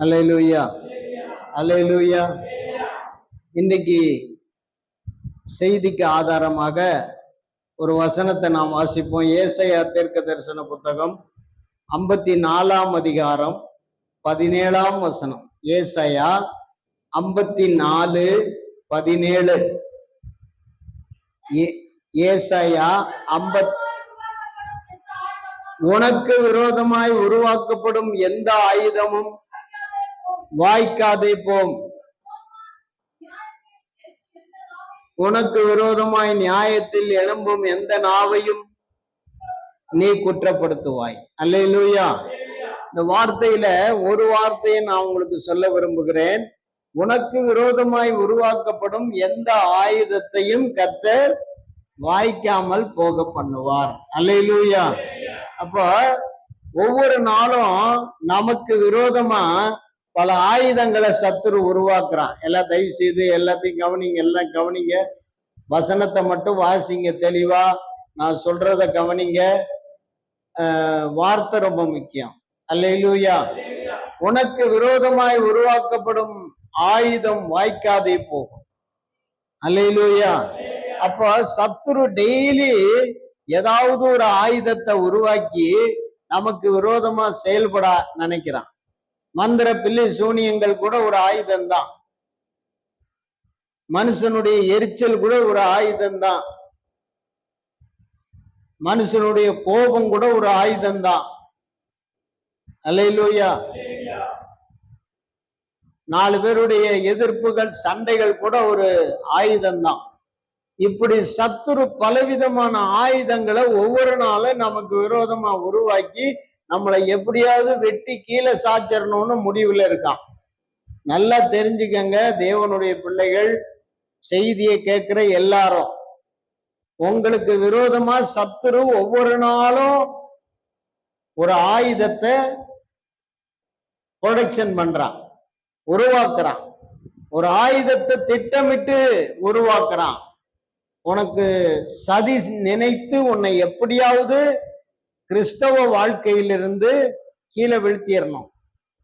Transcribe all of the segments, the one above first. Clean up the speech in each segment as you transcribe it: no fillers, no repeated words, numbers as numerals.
அல்லேலூயா, அல்லேலூயா. இன்னைக்கு செய்திக்கு ஆதாரமாக ஒரு வசனத்தை நாம் வாசிப்போம். ஏசாயா தீர்க்க தரிசன புத்தகம் 54ஆம் அதிகாரம் 17ஆம் வசனம். ஏசாயா 54:17. ஏசாயா 50. உனக்கு விரோதமாய் உருவாக்கப்படும் எந்த ஆயுதமும் வாய்க்காதே போம். உனக்கு விரோதமாய் நியாயத்தில் எழும்பும் எந்த நாவையும் நீ குற்றப்படுத்துவாய். அல்லேலூயா. இந்த வார்த்தையில ஒரு வார்த்தையை நான் உங்களுக்கு சொல்ல விரும்புகிறேன். உனக்கு விரோதமாய் உருவாக்கப்படும் எந்த ஆயுதத்தையும் கர்த்தர் வாய்க்காமல் போக பண்ணுவார். அல்லேலூயா. அப்ப ஒவ்வொரு நாளும் நமக்கு விரோதமா பல ஆயுதங்களை சத்துரு உருவாக்குறான். எல்லாம் தயவு செய்து எல்லாத்தையும் கவனிங்க, எல்லாம் கவனிங்க. வசனத்தை மட்டும் வாசிங்க தெளிவா. நான் சொல்றத கவனிங்க. வார்த்தை ரொம்ப முக்கியம். அல்லேலூயா. உனக்கு விரோதமாய் உருவாக்கப்படும் ஆயுதம் வாய்க்காதே போகும். அல்லேலூயா. அப்ப சத்துரு டெய்லி ஏதாவது ஒரு ஆயுதத்தை உருவாக்கி நமக்கு விரோதமா செயல்பட நினைக்கிறான். மந்திர பில்லி சூனியங்கள் கூட ஒரு ஆயுதம் தான். மனுஷனுடைய எரிச்சல் கூட ஒரு ஆயுதம் தான். மனுஷனுடைய கோபம் கூட ஒரு ஆயுதம் தான். அல்லேலூயா. 4 பேருடைய எதிர்ப்புகள் சண்டைகள் கூட ஒரு ஆயுதம் தான். இப்படி சத்துரு பலவிதமான ஆயுதங்களை ஒவ்வொரு நாளும் நமக்கு விரோதமா உருவாக்கி நம்மளை எப்படியாவது வெட்டி கீழே சாச்சிடணும்னு முடிவுல இருக்கான். நல்லா தெரிஞ்சுக்கங்க தேவனுடைய பிள்ளைகள், செய்தியை கேட்கிற எல்லாரும், உங்களுக்கு விரோதமா சத்துரு ஒவ்வொரு நாளும் ஒரு ஆயுதத்தை ப்ரொடக்ஷன் பண்றான், உருவாக்குறான். ஒரு ஆயுதத்தை திட்டமிட்டு உருவாக்குறான். உனக்கு சதி நினைத்து உன்னை எப்படியாவது கிறிஸ்தவ வாழ்க்கையிலிருந்து கீழே வீழ்த்திடணும்.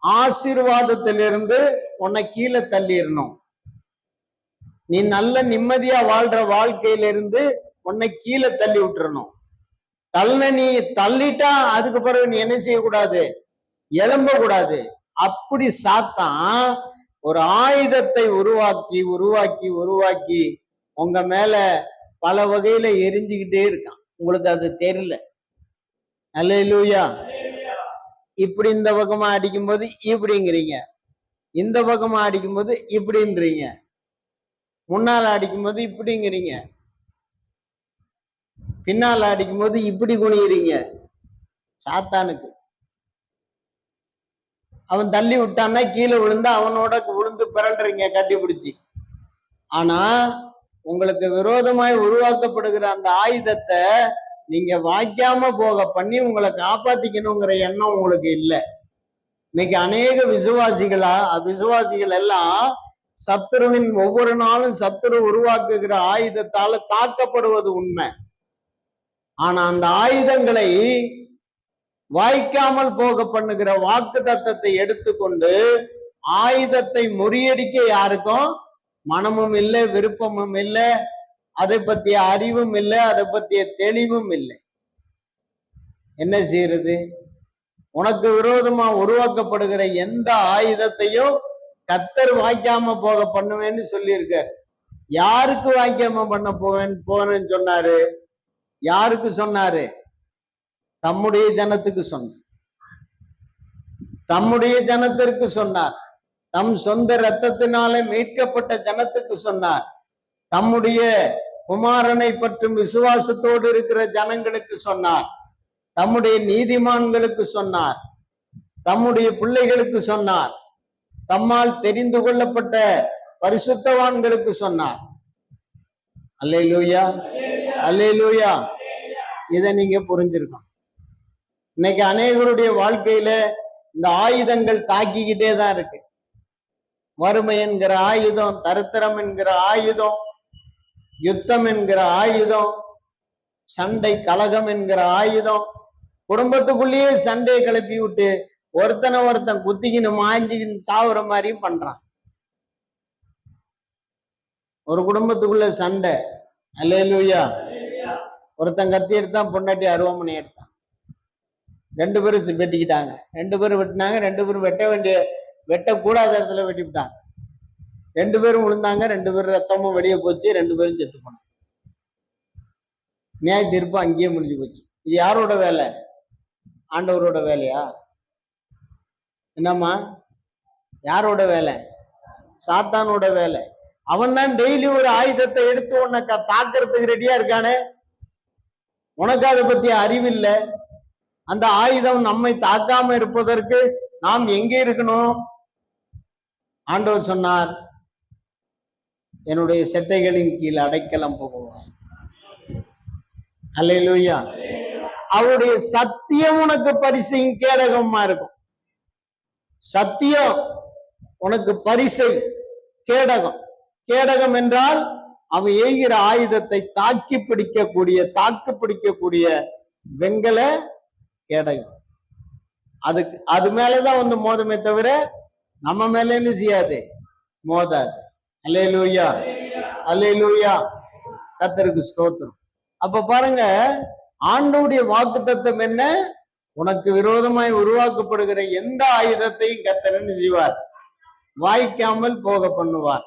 ஆசீர்வாதத்திலிருந்து உன்னை கீழே தள்ளிடணும். நீ நல்ல நிம்மதியா வாழ்ற வாழ்க்கையிலிருந்து உன்னை கீழே தள்ளி விட்டுறணும். நீ தள்ளிட்டா அதுக்கு பிறகு நீ என்ன செய்யக்கூடாது? எழும்ப கூடாது. அப்படி சாத்தான் ஒரு ஆயுதத்தை உருவாக்கி உருவாக்கி உருவாக்கி உங்க மேல பல வகையில எரிஞ்சுக்கிட்டே இருக்கான். உங்களுக்கு அது தெரியல. அல்லேலூயா. இப்படி இந்த பக்கமா அடிக்கும்போது இப்படிங்கிறீங்க, இந்த பக்கமா அடிக்கும்போது இப்படின்றீங்க, முன்னால அடிக்கும்போது இப்படிங்கிறீங்க, பின்னால அடிக்கும்போது இப்படி குனிகிறீங்க. சாத்தானுக்கு அவன் தள்ளி விட்டான்னா கீழே விழுந்தா அவனோட விழுந்து பிறல்றீங்க கட்டி பிடிச்சி. ஆனா உங்களுக்கு விரோதமாய் உருவாக்கப்படுகிற அந்த ஆயுதத்தை நீங்க வாய்க்காம போக பண்ணி உங்களை காப்பாத்திக்கணுங்கிற எண்ணம் உங்களுக்கு இல்லை. இன்னைக்கு அநேக விசுவாசிகள் எல்லாம் சத்துருவின் ஒவ்வொரு நாளும் சத்துரு உருவாக்குகிற ஆயுதத்தால தாக்கப்படுவது உண்மை. ஆனா அந்த ஆயுதங்களை வாய்க்காமல் போக பண்ணுகிற வாக்கு தத்தத்தை எடுத்துக்கொண்டு ஆயுதத்தை முறியடிக்க யாருக்கும் மனமும் இல்லை, விருப்பமும் இல்லை, அதை பற்றிய அறிவும் இல்லை, அதை பற்றிய தெளிவும் இல்லை. என்ன செய்யறது? உனக்கு விரோதமா உருவாக்கப்படுகிற எந்த ஆயுதத்தையும் கர்த்தர் வாய்க்காம போக பண்ணுவேன்னு சொல்லியிருக்கார். யாருக்கு வாய்க்காம பண்ண போவேன்னு சொன்னாரு? யாருக்கு சொன்னாரு? தம்முடைய ஜனத்துக்கு சொன்னார். தம்முடைய ஜனத்திற்கு சொன்னார். தம் சொந்த இரத்தத்தினாலே மீட்கப்பட்ட ஜனத்துக்கு சொன்னார். தம்முடைய குமாரனை பற்றும் விசுவாசத்தோடு இருக்கிற ஜனங்களுக்கு சொன்னார். தம்முடைய நீதிமான்களுக்கு சொன்னார். தம்முடைய பிள்ளைகளுக்கு சொன்னார். தம்மால் தெரிந்து கொள்ளப்பட்ட பரிசுத்தவான்களுக்கு சொன்னார். அல்லேலூயா, அல்லேலூயா. இதை நீங்க புரிஞ்சிருக்கணும். இன்னைக்கு அநேகருடைய வாழ்க்கையில இந்த ஆயுதங்கள் தாக்கிக்கிட்டே தான் இருக்கு. வறுமை என்கிற ஆயுதம், தரித்திரம் என்கிற ஆயுதம், யுத்தம் என்கிற ஆயுதம், சண்டை கலகம் என்கிற ஆயுதம், குடும்பத்துக்குள்ளேயே சண்டையை கிளப்பி விட்டு ஒருத்தன் குத்திக்கின்னு மாஞ்சிக்கின்னு சாவுற மாதிரி பண்றான். ஒரு குடும்பத்துக்குள்ள சண்டை, அல்லேலூயா. ஒருத்தன் கத்தி எடுத்தான், பொண்டாட்டி அருவாமனை எடுத்தான். 2 பேரும் வெட்டிக்கிட்டாங்க. 2 பேரும் வெட்டினாங்க. 2 பேரும் வெட்டக்கூடாத இடத்துல வெட்டிவிட்டாங்க. 2 பேரும் விழுந்தாங்க. 2 பேரும் ரத்தமும் வெளியே போச்சு. 2 பேரும் செத்து போனாங்க. நியாய தீர்ப்பு அங்கேயே முடிஞ்சு போச்சு. இது யாரோட வேலை? ஆண்டவரோட வேலையா? என்னம்மா, யாரோட வேலை? சாத்தானோட வேலை. அவன் தான் டெய்லி ஒரு ஆயுதத்தை எடுத்து உன்னை தாக்குறதுக்கு ரெடியா இருக்கானே. உனக்கு அதை பத்தி அறிவில்லை. அந்த ஆயுதம் நம்மை தாக்காம இருப்பதற்கு நாம் எங்கே இருக்கணும்? ஆண்டவர் சொன்னார், என்னுடைய செட்டைகளின் கீழ் அடைக்கலம் போகுவான். அல்லேலூயா. அவருடைய சத்தியம் உனக்கு பரிசையும் கேடகமா இருக்கும். சத்தியம் உனக்கு பரிசை, கேடகம். கேடகம் என்றால் அவன் எய்கிற ஆயுதத்தை தாக்கு பிடிக்கக்கூடிய வெங்கல கேடகம். அது மேலதான் வந்து மோதமே தவிர நம்ம மேல என்ன செய்யாது, மோதாது. அல்லேலூயா, அல்லேலூயா. கர்த்தருக்கு ஸ்தோத்திரம். அப்ப பாருங்க, ஆண்டவருடைய வாக்குத்தத்தம் என்ன? உனக்கு விரோதமாய் உருவாக்கப்படுகிற எந்த ஆயுதத்தையும் கர்த்தர் என்ன செய்வார்? வாய்க்காமல் போக பண்ணுவார்.